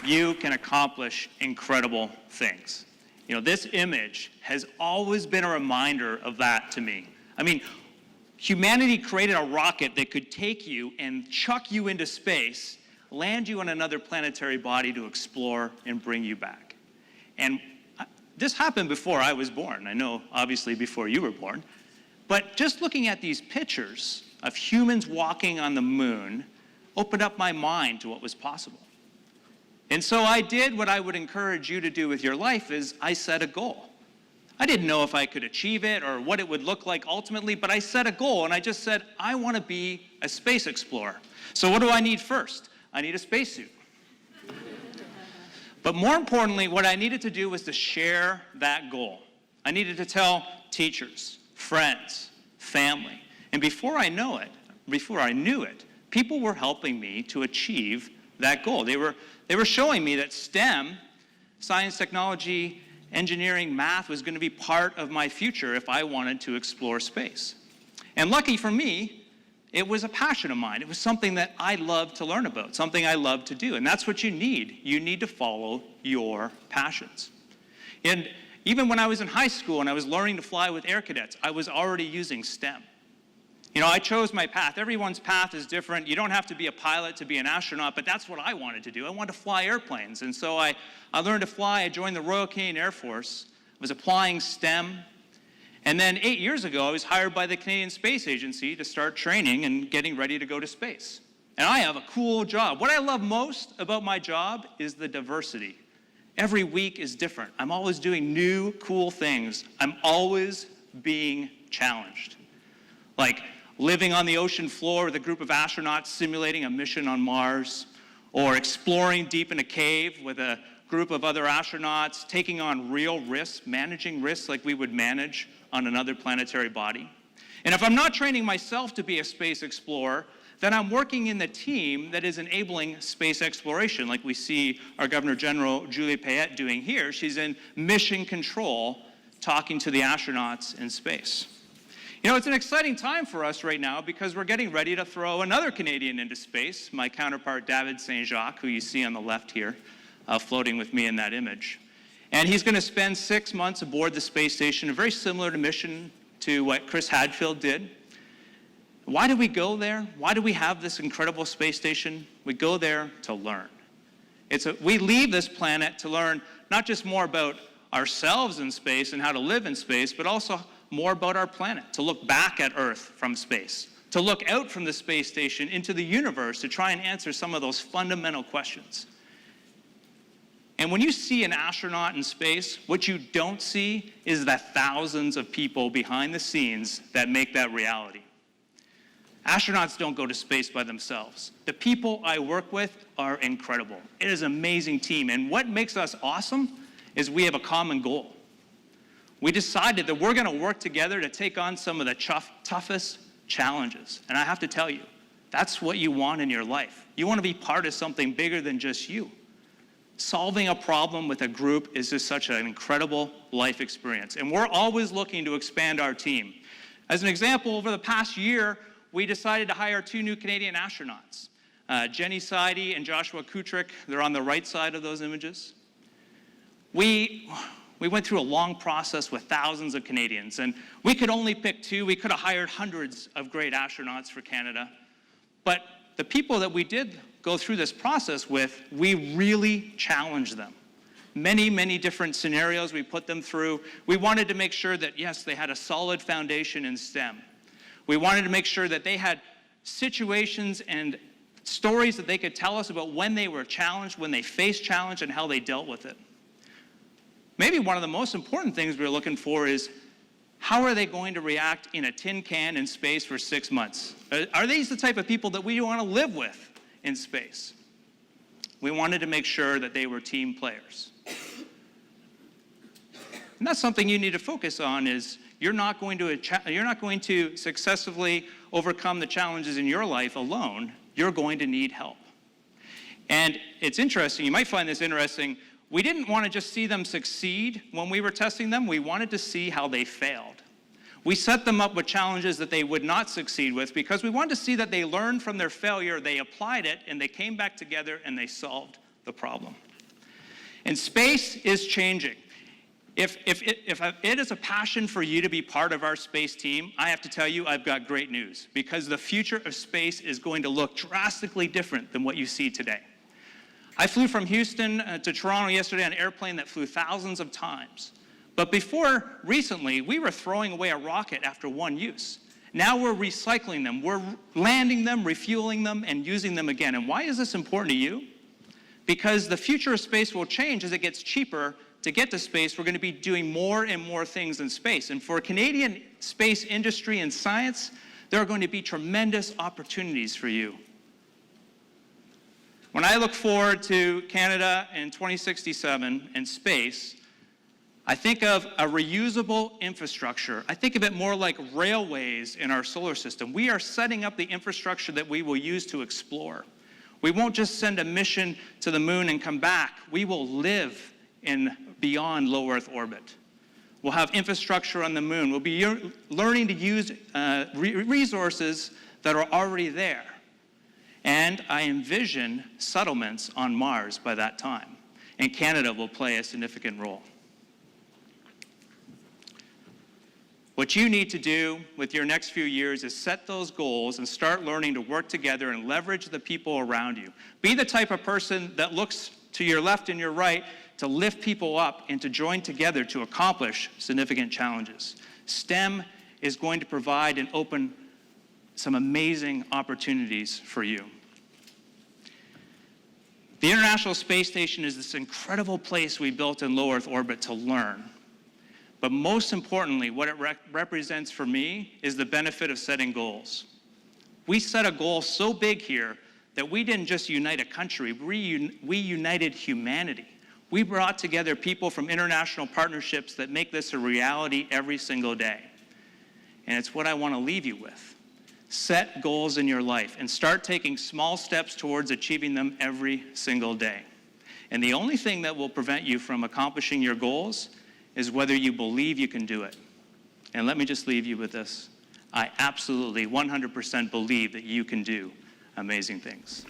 you can accomplish incredible things. You know, this image has always been a reminder of that to me. I mean, humanity created a rocket that could take you and chuck you into space, land you on another planetary body to explore and bring you back. And this happened before I was born. I know, obviously, before you were born. But just looking at these pictures of humans walking on the moon opened up my mind to what was possible. And so I did what I would encourage you to do with your life is I set a goal. I didn't know if I could achieve it or what it would look like ultimately, but I set a goal and I just said, I want to be a space explorer. So what do I need first? I need a spacesuit. But more importantly, what I needed to do was to share that goal. I needed to tell teachers, friends, family. And before I knew it, people were helping me to achieve that goal. They were showing me that STEM, science, technology, engineering, math, was going to be part of my future if I wanted to explore space. And lucky for me, it was a passion of mine. It was something that I loved to learn about, something I loved to do. And that's what you need. You need to follow your passions. And even when I was in high school and I was learning to fly with air cadets, I was already using STEM. You know, I chose my path. Everyone's path is different. You don't have to be a pilot to be an astronaut, but that's what I wanted to do. I wanted to fly airplanes. And so I learned to fly. I joined the Royal Canadian Air Force. I was applying STEM. And then 8 years ago, I was hired by the Canadian Space Agency to start training and getting ready to go to space. And I have a cool job. What I love most about my job is the diversity. Every week is different. I'm always doing new, cool things. I'm always being challenged. Like living on the ocean floor with a group of astronauts simulating a mission on Mars, or exploring deep in a cave with a group of other astronauts, taking on real risks, managing risks like we would manage on another planetary body. And if I'm not training myself to be a space explorer, then I'm working in the team that is enabling space exploration, like we see our Governor General Julie Payette doing here. She's in mission control, talking to the astronauts in space. You know, it's an exciting time for us right now because we're getting ready to throw another Canadian into space, my counterpart David St. Jacques, who you see on the left here, floating with me in that image. And he's going to spend 6 months aboard the space station, a very similar mission to what Chris Hadfield did. Why do we go there? Why do we have this incredible space station? We go there to learn. We leave this planet to learn not just more about ourselves in space and how to live in space, but also more about our planet, to look back at Earth from space, to look out from the space station into the universe to try and answer some of those fundamental questions. And when you see an astronaut in space, what you don't see is the thousands of people behind the scenes that make that reality. Astronauts don't go to space by themselves. The people I work with are incredible. It is an amazing team. And what makes us awesome is we have a common goal. We decided that we're going to work together to take on some of the toughest challenges. And I have to tell you, that's what you want in your life. You want to be part of something bigger than just you. Solving a problem with a group is just such an incredible life experience. And we're always looking to expand our team. As an example, over the past year, we decided to hire 2 new Canadian astronauts, Jenny Sidee and Joshua Kucik. They're on the right side of those images. We went through a long process with thousands of Canadians, and we could only pick 2. We could have hired hundreds of great astronauts for Canada. But the people that we did go through this process with, we really challenged them. Many, many different scenarios we put them through. We wanted to make sure that, yes, they had a solid foundation in STEM. We wanted to make sure that they had situations and stories that they could tell us about when they were challenged, when they faced challenge, and how they dealt with it. Maybe one of the most important things we're looking for is how are they going to react in a tin can in space for 6 months? Are these the type of people that we want to live with in space? We wanted to make sure that they were team players. And that's something you need to focus on is you're not going to successfully overcome the challenges in your life alone. You're going to need help. And it's interesting, you might find this interesting, we didn't want to just see them succeed when we were testing them. We wanted to see how they failed. We set them up with challenges that they would not succeed with because we wanted to see that they learned from their failure, they applied it, and they came back together and they solved the problem. And space is changing. If it is a passion for you to be part of our space team, I have to tell you, I've got great news, because the future of space is going to look drastically different than what you see today. I flew from Houston to Toronto yesterday on an airplane that flew thousands of times. But before recently, we were throwing away a rocket after one use. Now we're recycling them. We're landing them, refueling them, and using them again. And why is this important to you? Because the future of space will change as it gets cheaper to get to space. We're going to be doing more and more things in space. And for Canadian space industry and science, there are going to be tremendous opportunities for you. When I look forward to Canada in 2067 and space, I think of a reusable infrastructure. I think of it more like railways in our solar system. We are setting up the infrastructure that we will use to explore. We won't just send a mission to the moon and come back. We will live in beyond low Earth orbit. We'll have infrastructure on the moon. We'll be learning to use resources that are already there. And I envision settlements on Mars by that time. And Canada will play a significant role. What you need to do with your next few years is set those goals and start learning to work together and leverage the people around you. Be the type of person that looks to your left and your right to lift people up and to join together to accomplish significant challenges. STEM is going to provide and open some amazing opportunities for you. The International Space Station is this incredible place we built in low Earth orbit to learn. But most importantly, what it represents for me is the benefit of setting goals. We set a goal so big here that we didn't just unite a country, we united humanity. We brought together people from international partnerships that make this a reality every single day. And it's what I want to leave you with. Set goals in your life and start taking small steps towards achieving them every single day. And the only thing that will prevent you from accomplishing your goals is whether you believe you can do it. And let me just leave you with this. I absolutely 100% believe that you can do amazing things.